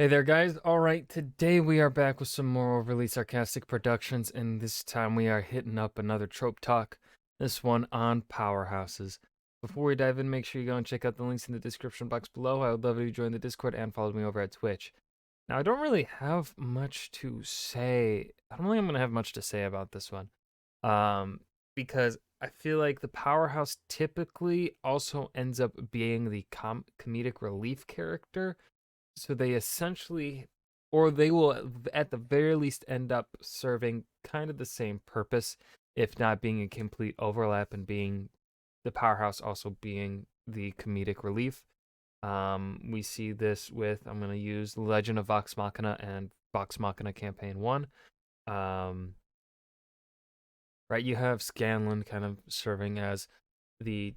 Hey there, guys. All right, today we are back with some more overly sarcastic productions, and this time we are hitting up another trope talk. This one on powerhouses. Before we dive in, make sure you go and check out the links in the description box below. I would love if you join the Discord and follow me over at Twitch. Now, I don't really have much to say. I don't think I'm gonna have much to say about this one, um, because I feel like the powerhouse typically also ends up being the comedic relief character, so they essentially, or they will at the very least end up serving kind of the same purpose, if not being a complete overlap and being the powerhouse also being the comedic relief. We see this with, I'm going to use Legend of Vox Machina and Vox Machina Campaign 1. Right, you have Scanlan kind of serving as the,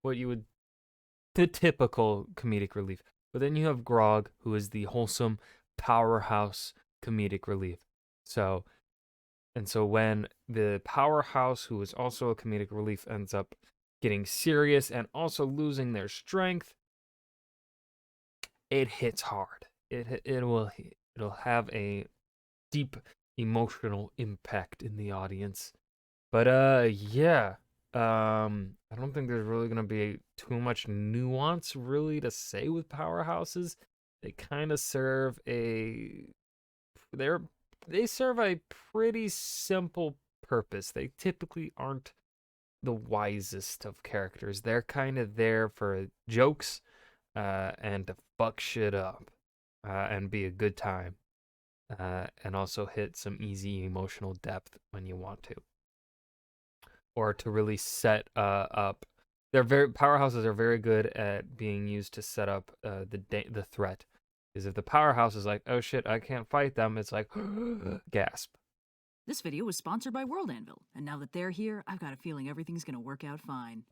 what you would, the typical comedic relief. But then you have Grog, who is the wholesome powerhouse comedic relief. So when the powerhouse, who is also a comedic relief, ends up getting serious and also losing their strength, it hits hard. It'll have a deep emotional impact in the audience. But yeah. I don't think there's really gonna be too much nuance really to say with powerhouses. They kind of serve a they serve a pretty simple purpose. They typically aren't the wisest of characters. They're kind of there for jokes, and to fuck shit up, and be a good time, and also hit some easy emotional depth when you want to, or to really set up. Powerhouses are very good at being used to set up the threat. Because if the powerhouse is like, oh shit, I can't fight them, it's like gasp. This video was sponsored by World Anvil, and now that they're here, I've got a feeling everything's gonna work out fine.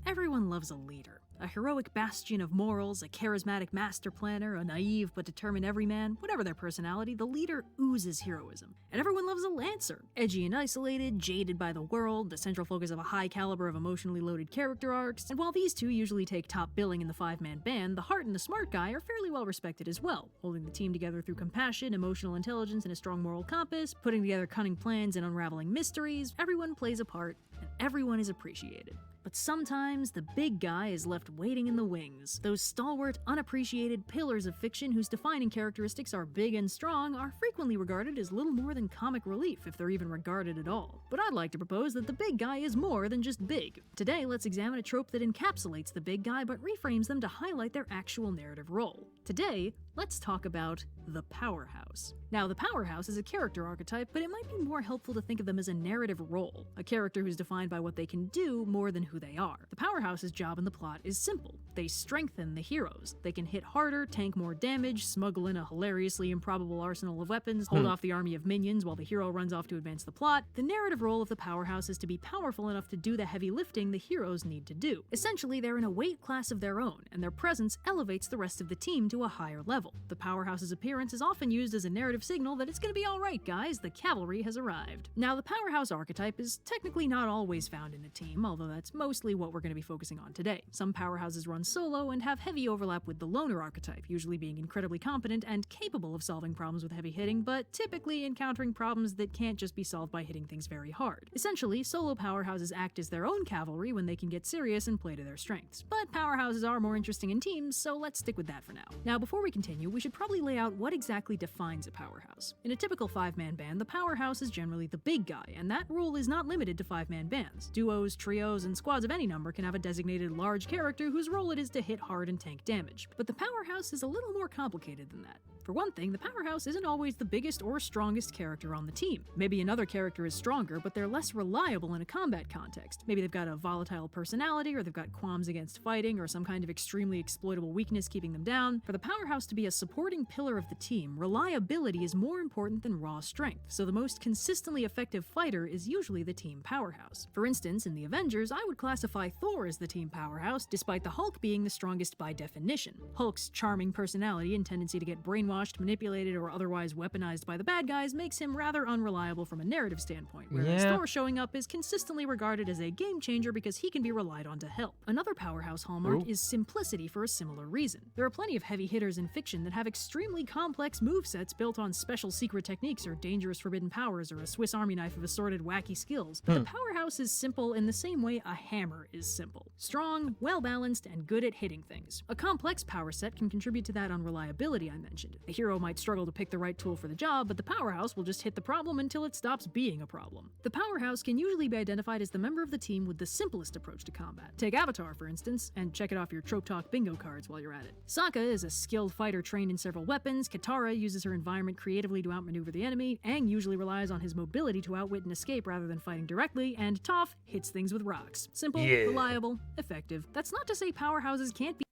Everyone loves a leader. A heroic bastion of morals, a charismatic master planner, a naive but determined everyman, whatever their personality, the leader oozes heroism. And everyone loves a lancer. Edgy and isolated, jaded by the world, the central focus of a high caliber of emotionally loaded character arcs. And while these two usually take top billing in the five-man band, the heart and the smart guy are fairly well respected as well, holding the team together through compassion, emotional intelligence, and a strong moral compass, putting together cunning plans and unraveling mysteries. Everyone plays a part, and everyone is appreciated. But sometimes the big guy is left waiting in the wings. Those stalwart, unappreciated pillars of fiction whose defining characteristics are big and strong are frequently regarded as little more than comic relief, if they're even regarded at all. But I'd like to propose that the big guy is more than just big. Today, let's examine a trope that encapsulates the big guy but reframes them to highlight their actual narrative role. Today, let's talk about the powerhouse. Now, the powerhouse is a character archetype, but it might be more helpful to think of them as a narrative role, a character who's defined by what they can do more than who they are. The powerhouse's job in the plot is simple. They strengthen the heroes. They can hit harder, tank more damage, smuggle in a hilariously improbable arsenal of weapons, hold off the army of minions while the hero runs off to advance the plot. The narrative role of the powerhouse is to be powerful enough to do the heavy lifting the heroes need to do. Essentially, they're in a weight class of their own, and their presence elevates the rest of the team to a higher level. The powerhouse's appearance is often used as a narrative signal that it's gonna be alright guys, the cavalry has arrived. Now, the powerhouse archetype is technically not always found in a team, although that's mostly what we're gonna be focusing on today. Some powerhouses run solo and have heavy overlap with the loner archetype, usually being incredibly competent and capable of solving problems with heavy hitting, but typically encountering problems that can't just be solved by hitting things very hard. Essentially, solo powerhouses act as their own cavalry when they can get serious and play to their strengths. But powerhouses are more interesting in teams, so let's stick with that for now. Now, before we continue, we should probably lay out what exactly defines a powerhouse. In a typical five-man band, the powerhouse is generally the big guy, and that rule is not limited to five-man bands. Duos, trios, and squads of any number can have a designated large character whose role it is to hit hard and tank damage. But the powerhouse is a little more complicated than that. For one thing, the powerhouse isn't always the biggest or strongest character on the team. Maybe another character is stronger, but they're less reliable in a combat context. Maybe they've got a volatile personality, or they've got qualms against fighting, or some kind of extremely exploitable weakness keeping them down. For the powerhouse to be be a supporting pillar of the team, reliability is more important than raw strength, so the most consistently effective fighter is usually the team powerhouse. For instance, in the Avengers, I would classify Thor as the team powerhouse, despite the Hulk being the strongest by definition. Hulk's charming personality and tendency to get brainwashed, manipulated, or otherwise weaponized by the bad guys makes him rather unreliable from a narrative standpoint, whereas Thor showing up is consistently regarded as a game changer because he can be relied on to help. Another powerhouse hallmark is simplicity for a similar reason. There are plenty of heavy hitters in fiction that have extremely complex movesets built on special secret techniques or dangerous forbidden powers or a Swiss Army knife of assorted wacky skills, but the powerhouse is simple in the same way a hammer is simple. Strong, well-balanced, and good at hitting things. A complex power set can contribute to that unreliability I mentioned. The hero might struggle to pick the right tool for the job, but the powerhouse will just hit the problem until it stops being a problem. The powerhouse can usually be identified as the member of the team with the simplest approach to combat. Take Avatar, for instance, and check it off your Trope Talk bingo cards while you're at it. Sokka is a skilled fighter trained in several weapons, Katara uses her environment creatively to outmaneuver the enemy, Aang usually relies on his mobility to outwit and escape rather than fighting directly, and Toph hits things with rocks. Simple, reliable, effective. That's not to say powerhouses can't be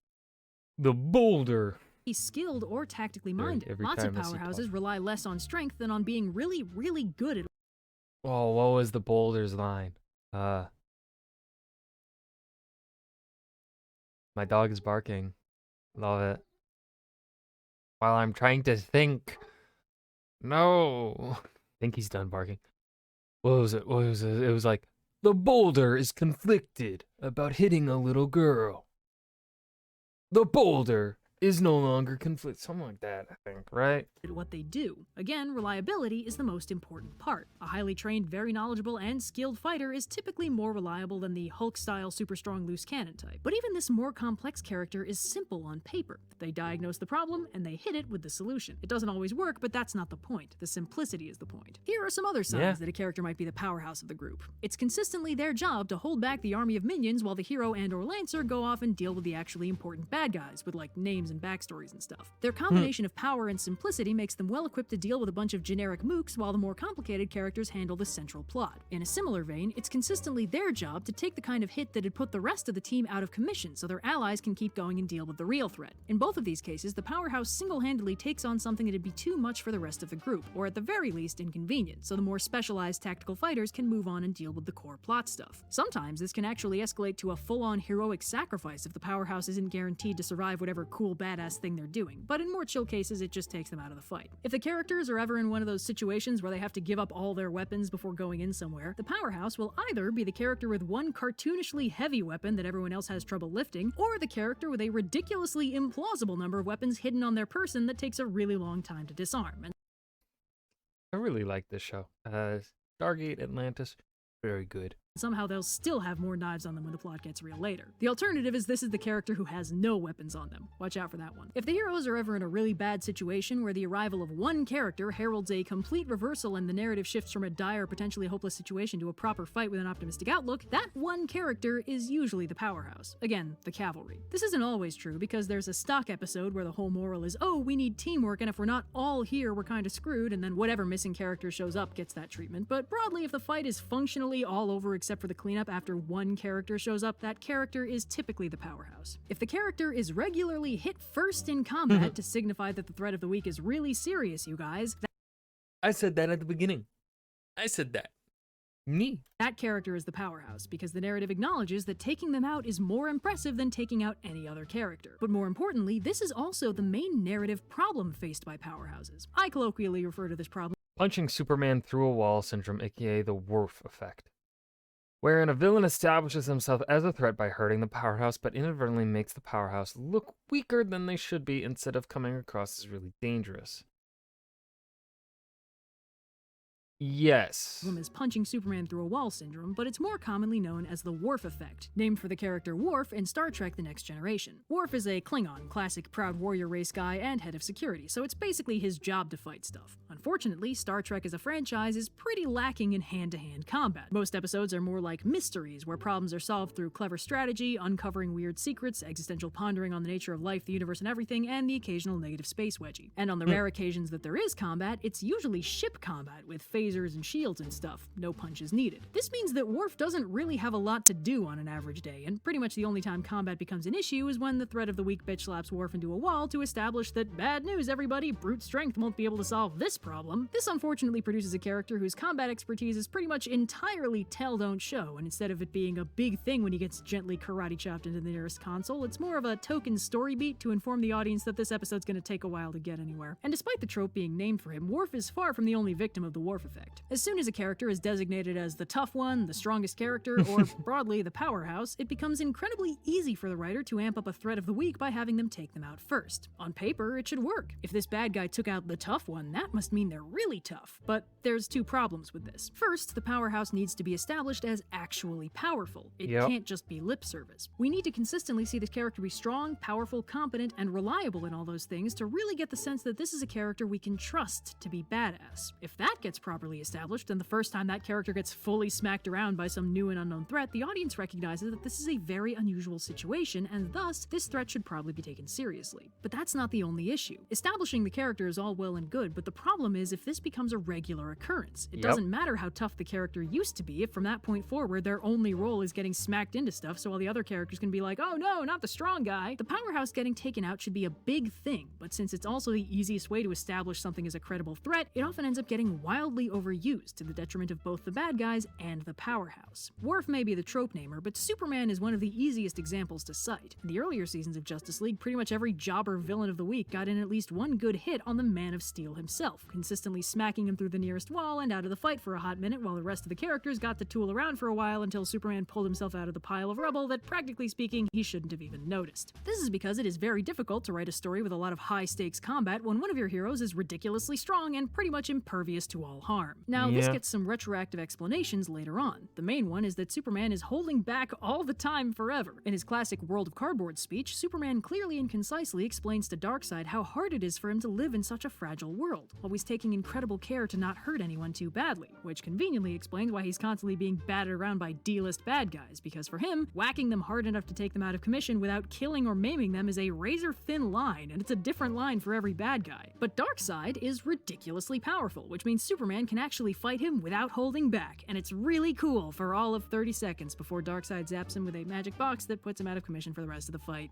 The boulder. skilled or tactically minded. Every Lots of time I see powerhouses Toph. rely less on strength than on being really, really good at. Oh, what was the boulder's line? My dog is barking. Love it. While I'm trying to think. No. I think he's done barking. What was it? What was it? It was like, the boulder is conflicted about hitting a little girl. The boulder is no longer conflicted. Something like that, I think, right? What they do. Again, reliability is the most important part. A highly trained, very knowledgeable, and skilled fighter is typically more reliable than the Hulk-style super strong loose cannon type. But even this more complex character is simple on paper. They diagnose the problem, and they hit it with the solution. It doesn't always work, but that's not the point. The simplicity is the point. Here are some other signs that a character might be the powerhouse of the group. It's consistently their job to hold back the army of minions while the hero and or Lancer go off and deal with the actually important bad guys, with like names and backstories and stuff. Their combination of power and simplicity makes them well equipped to deal with a bunch of generic mooks while the more complicated characters handle the central plot. In a similar vein, it's consistently their job to take the kind of hit that had put the rest of the team out of commission so their allies can keep going and deal with the real threat. In both of these cases, the powerhouse single-handedly takes on something that'd be too much for the rest of the group, or at the very least inconvenient, so the more specialized tactical fighters can move on and deal with the core plot stuff. Sometimes this can actually escalate to a full-on heroic sacrifice if the powerhouse isn't guaranteed to survive whatever cool badass thing they're doing, but in more chill cases it just takes them out of the fight. If the characters are ever in one of those situations where they have to give up all their weapons before going in somewhere, the powerhouse will either be the character with one cartoonishly heavy weapon that everyone else has trouble lifting, or the character with a ridiculously implausible number of weapons hidden on their person that takes a really long time to disarm. And I really like this show. Stargate Atlantis, very good. somehow they'll still have more knives on them when the plot gets real later. The alternative is this is the character who has no weapons on them. Watch out for that one. If the heroes are ever in a really bad situation where the arrival of one character heralds a complete reversal and the narrative shifts from a dire, potentially hopeless situation to a proper fight with an optimistic outlook, that one character is usually the powerhouse. Again, the cavalry. This isn't always true because there's a stock episode where the whole moral is, oh, we need teamwork, and if we're not all here, we're kinda screwed, and then whatever missing character shows up gets that treatment. But broadly, if the fight is functionally all over except for the cleanup after one character shows up, that character is typically the powerhouse. If the character is regularly hit first in combat to signify that the threat of the week is really serious, you guys, I said that at the beginning. I said that. Me. that character is the powerhouse, because the narrative acknowledges that taking them out is more impressive than taking out any other character. But more importantly, this is also the main narrative problem faced by powerhouses. I colloquially refer to this problem Punching Superman through a wall syndrome, aka the Worf effect, wherein a villain establishes himself as a threat by hurting the powerhouse, but inadvertently makes the powerhouse look weaker than they should be instead of coming across as really dangerous. Yes. as punching Superman through a wall syndrome, but it's more commonly known as the Worf effect, named for the character Worf in Star Trek The Next Generation. Worf is a Klingon, classic proud warrior race guy and head of security, so it's basically his job to fight stuff. Unfortunately, Star Trek as a franchise is pretty lacking in hand-to-hand combat. Most episodes are more like mysteries, where problems are solved through clever strategy, uncovering weird secrets, existential pondering on the nature of life, the universe, and everything, and the occasional negative space wedgie. And on the rare occasions that there is combat, it's usually ship combat, with phase lasers and shields and stuff, no punches needed. This means that Worf doesn't really have a lot to do on an average day, and pretty much the only time combat becomes an issue is when the threat of the week bitch slaps Worf into a wall to establish that bad news everybody, brute strength won't be able to solve this problem. This unfortunately produces a character whose combat expertise is pretty much entirely tell don't show, and instead of it being a big thing when he gets gently karate chopped into the nearest console, it's more of a token story beat to inform the audience that this episode's gonna take a while to get anywhere. And despite the trope being named for him, Worf is far from the only victim of the Worf effect. As soon as a character is designated as the tough one, the strongest character, or broadly the powerhouse, it becomes incredibly easy for the writer to amp up a threat of the week by having them take them out first. On paper, it should work. If this bad guy took out the tough one, that must mean they're really tough. But there's two problems with this. First, the powerhouse needs to be established as actually powerful. It can't just be lip service. We need to consistently see this character be strong, powerful, competent, and reliable in all those things to really get the sense that this is a character we can trust to be badass. If that gets properly established, then the first time that character gets fully smacked around by some new and unknown threat, the audience recognizes that this is a very unusual situation, and thus, this threat should probably be taken seriously. But that's not the only issue. Establishing the character is all well and good, but the problem is if this becomes a regular occurrence. It doesn't matter how tough the character used to be if from that point forward their only role is getting smacked into stuff, so all the other characters can be like, oh no, not the strong guy. The powerhouse getting taken out should be a big thing, but since it's also the easiest way to establish something as a credible threat, it often ends up getting wildly overused to the detriment of both the bad guys and the powerhouse. Worf may be the trope namer, but Superman is one of the easiest examples to cite. In the earlier seasons of Justice League, pretty much every jobber villain of the week got in at least one good hit on the Man of Steel himself, consistently smacking him through the nearest wall and out of the fight for a hot minute while the rest of the characters got to tool around for a while until Superman pulled himself out of the pile of rubble that, practically speaking, he shouldn't have even noticed. This is because it is very difficult to write a story with a lot of high-stakes combat when one of your heroes is ridiculously strong and pretty much impervious to all harm. Now, this gets some retroactive explanations later on. The main one is that Superman is holding back all the time forever. In his classic World of Cardboard speech, Superman clearly and concisely explains to Darkseid how hard it is for him to live in such a fragile world, always taking incredible care to not hurt anyone too badly, which conveniently explains why he's constantly being battered around by D-list bad guys, because for him, whacking them hard enough to take them out of commission without killing or maiming them is a razor-thin line, and it's a different line for every bad guy. But Darkseid is ridiculously powerful, which means Superman can actually fight him without holding back, and it's really cool for all of 30 seconds before Darkseid zaps him with a magic box that puts him out of commission for the rest of the fight.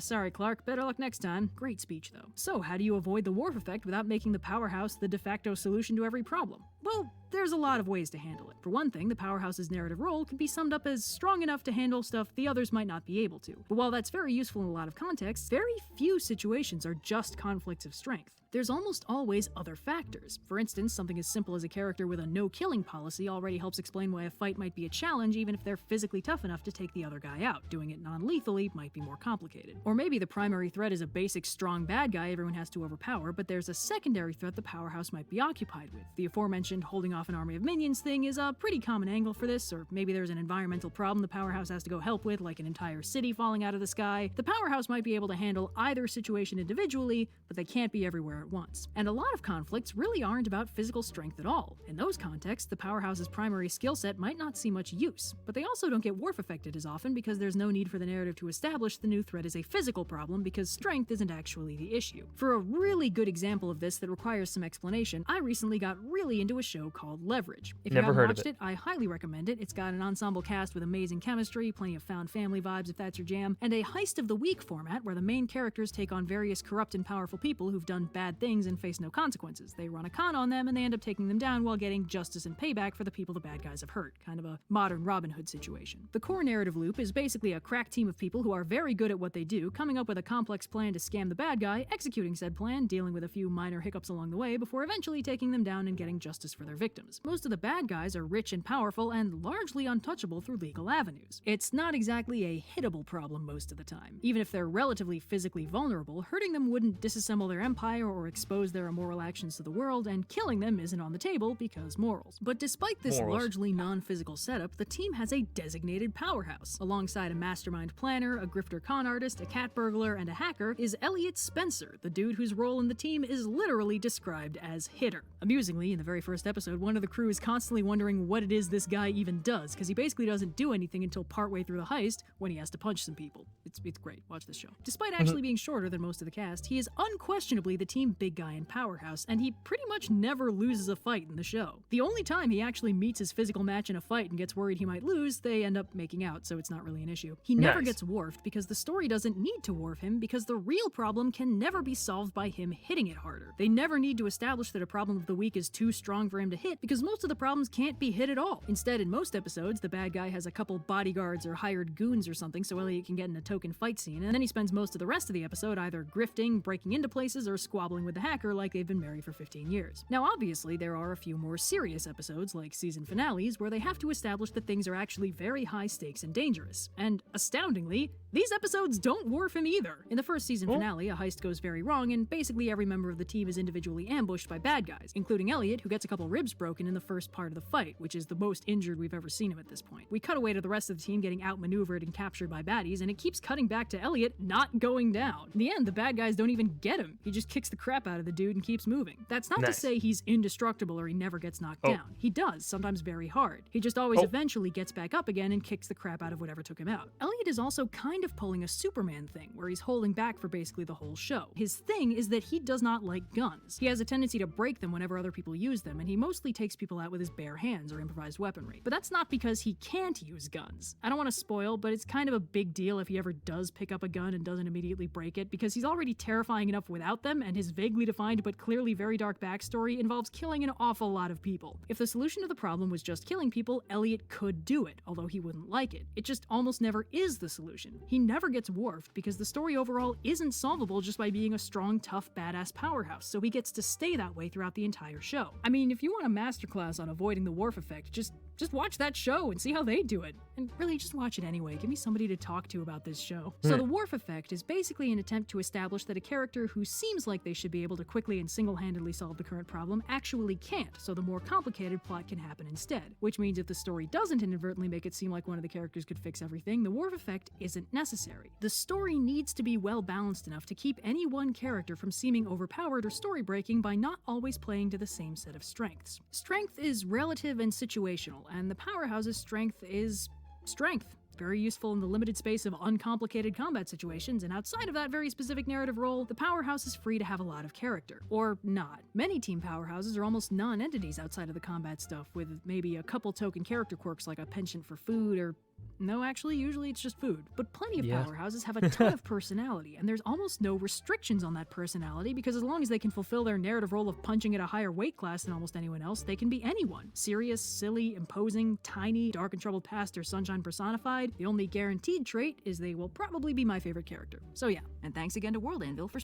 Sorry, Clark. Better luck next time. Great speech, though. So, how do you avoid the Worf effect without making the powerhouse the de facto solution to every problem? Well, there's a lot of ways to handle it. For one thing, the powerhouse's narrative role can be summed up as strong enough to handle stuff the others might not be able to. But while that's very useful in a lot of contexts, very few situations are just conflicts of strength. There's almost always other factors. For instance, something as simple as a character with a no-killing policy already helps explain why a fight might be a challenge even if they're physically tough enough to take the other guy out. Doing it non-lethally might be more complicated. Or maybe the primary threat is a basic strong bad guy everyone has to overpower, but there's a secondary threat the powerhouse might be occupied with. The aforementioned holding off an army of minions thing is a pretty common angle for this, or maybe there's an environmental problem the powerhouse has to go help with, like an entire city falling out of the sky. The powerhouse might be able to handle either situation individually, but they can't be everywhere at once. And a lot of conflicts really aren't about physical strength at all. In those contexts, the powerhouse's primary skill set might not see much use, but they also don't get Worf affected as often because there's no need for the narrative to establish the new threat is a physical problem because strength isn't actually the issue. For a really good example of this that requires some explanation, I recently got really into a show called Leverage. If you haven't watched it, I highly recommend it. It's got an ensemble cast with amazing chemistry, plenty of found family vibes if that's your jam, and a heist of the week format where the main characters take on various corrupt and powerful people who've done bad things and face no consequences. They run a con on them and they end up taking them down while getting justice and payback for the people the bad guys have hurt. Kind of a modern Robin Hood situation. The core narrative loop is basically a crack team of people who are very good at what they do, coming up with a complex plan to scam the bad guy, executing said plan, dealing with a few minor hiccups along the way before eventually taking them down and getting justice for their victims. Most of the bad guys are rich and powerful and largely untouchable through legal avenues. It's not exactly a hittable problem most of the time. Even if they're relatively physically vulnerable, hurting them wouldn't disassemble their empire or expose their immoral actions to the world, and killing them isn't on the table because morals. But despite this largely non-physical setup, the team has a designated powerhouse. Alongside a mastermind planner, a grifter con artist, a cat burglar, and a hacker is Elliot Spencer, the dude whose role in the team is literally described as hitter. Amusingly, in the very first episode, one of the crew is constantly wondering what it is this guy even does, because he basically doesn't do anything until partway through the heist when he has to punch some people. It's great. Watch this show. Despite actually being shorter than most of the cast, he is unquestionably the team big guy in Powerhouse, and he pretty much never loses a fight in the show. The only time he actually meets his physical match in a fight and gets worried he might lose, they end up making out, so it's not really an issue. He never Nice. gets wharfed because the story doesn't need to wharf him, because the real problem can never be solved by him hitting it harder. They never need to establish that a problem of the week is too strong for him to hit, because most of the problems can't be hit at all. Instead, in most episodes, the bad guy has a couple bodyguards or hired goons or something so Elliot can get in a token fight scene, and then he spends most of the rest of the episode either grifting, breaking into places, or squabbling with the hacker like they've been married for 15 years. Now, obviously, there are a few more serious episodes, like season finales, where they have to establish that things are actually very high stakes and dangerous. And, astoundingly, these episodes don't wharf him either. In the first season finale, a heist goes very wrong, and basically every member of the team is individually ambushed by bad guys, including Elliot, who gets a couple ribs broken in the first part of the fight, which is the most injured we've ever seen him at this point. We cut away to the rest of the team getting outmaneuvered and captured by baddies, and it keeps cutting back to Elliot not going down. In the end, the bad guys don't even get him. He just kicks the crap out of the dude and keeps moving. That's not to say he's indestructible or he never gets knocked down. He does, sometimes very hard. He just always eventually gets back up again and kicks the crap out of whatever took him out. Elliot is also kind of pulling a Superman thing, where he's holding back for basically the whole show. His thing is that he does not like guns. He has a tendency to break them whenever other people use them, and he mostly takes people out with his bare hands or improvised weaponry. But that's not because he can't use guns. I don't want to spoil, but it's kind of a big deal if he ever does pick up a gun and doesn't immediately break it, because he's already terrifying enough without them, and his vaguely defined but clearly very dark backstory involves killing an awful lot of people. If the solution to the problem was just killing people, Elliot could do it, although he wouldn't like it. It just almost never is the solution. He never gets wharfed because the story overall isn't solvable just by being a strong, tough, badass powerhouse, so he gets to stay that way throughout the entire show. I mean, if you want a masterclass on avoiding the wharf effect, just watch that show and see how they do it. And really, just watch it anyway. Give me somebody to talk to about this show. So the wharf effect is basically an attempt to establish that a character who seems like they should be able to quickly and single-handedly solve the current problem actually can't, so the more complicated plot can happen instead. Which means if the story doesn't inadvertently make it seem like one of the characters could fix everything, the wharf effect isn't necessary. The story needs to be well balanced enough to keep any one character from seeming overpowered or story-breaking by not always playing to the same set of strengths. Strength is relative and situational, and the Powerhouse's strength is strength. Very useful in the limited space of uncomplicated combat situations, and outside of that very specific narrative role, the Powerhouse is free to have a lot of character. Or not. Many team Powerhouses are almost non-entities outside of the combat stuff, with maybe a couple token character quirks like a penchant for food or... No, actually, usually it's just food. But plenty of Powerhouses have a ton of personality, and there's almost no restrictions on that personality because as long as they can fulfill their narrative role of punching at a higher weight class than almost anyone else, they can be anyone. Serious, silly, imposing, tiny, dark and troubled past, or sunshine personified. The only guaranteed trait is they will probably be my favorite character. So yeah, and thanks again to World Anvil for...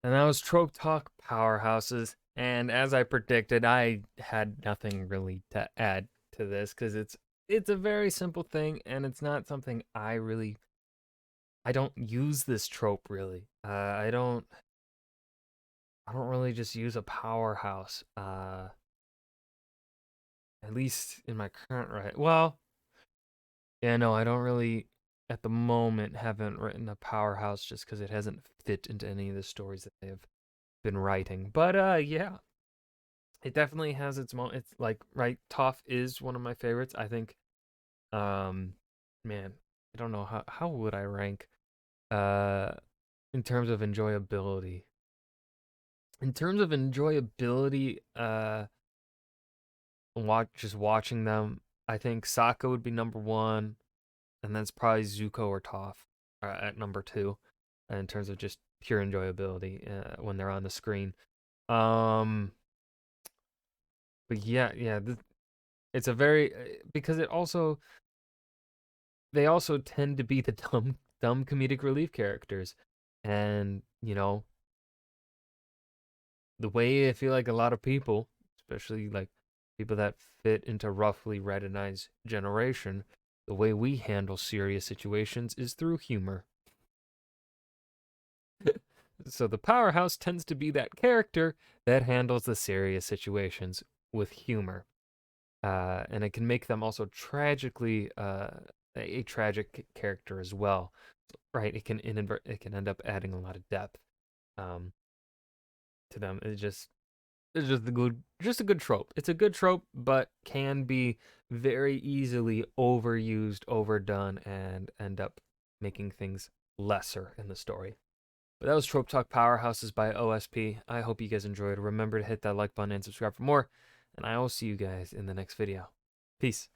And that was Trope Talk Powerhouses. And as I predicted, I had nothing really to add to this because it's a very simple thing, and it's not something I don't use this trope really. I don't really just use a powerhouse. At least in my current right. Well, yeah, no, I don't really at the moment haven't written a powerhouse just because it hasn't fit into any of the stories that they have been writing. But yeah. It definitely has its moment. It's like, right, Toph is one of my favorites. I think, man, I don't know how would I rank in terms of enjoyability. In terms of enjoyability, just watching them, I think Sokka would be number one, and then it's probably Zuko or Toph at number two, in terms of just pure enjoyability when they're on the screen. But yeah, it's a very because they also tend to be the dumb comedic relief characters, and the way I feel like a lot of people, especially like people that fit into roughly Red and I's generation, the way we handle serious situations is through humor. So the powerhouse tends to be that character that handles the serious situations with humor, and it can make them also tragically a tragic character as well, right? It can end up adding a lot of depth to them. It's just a good trope. It's a good trope, but can be very easily overused, overdone, and end up making things lesser in the story. But that was Trope Talk Powerhouses by OSP. I hope you guys enjoyed. Remember to hit that like button and subscribe for more. And I will see you guys in the next video. Peace.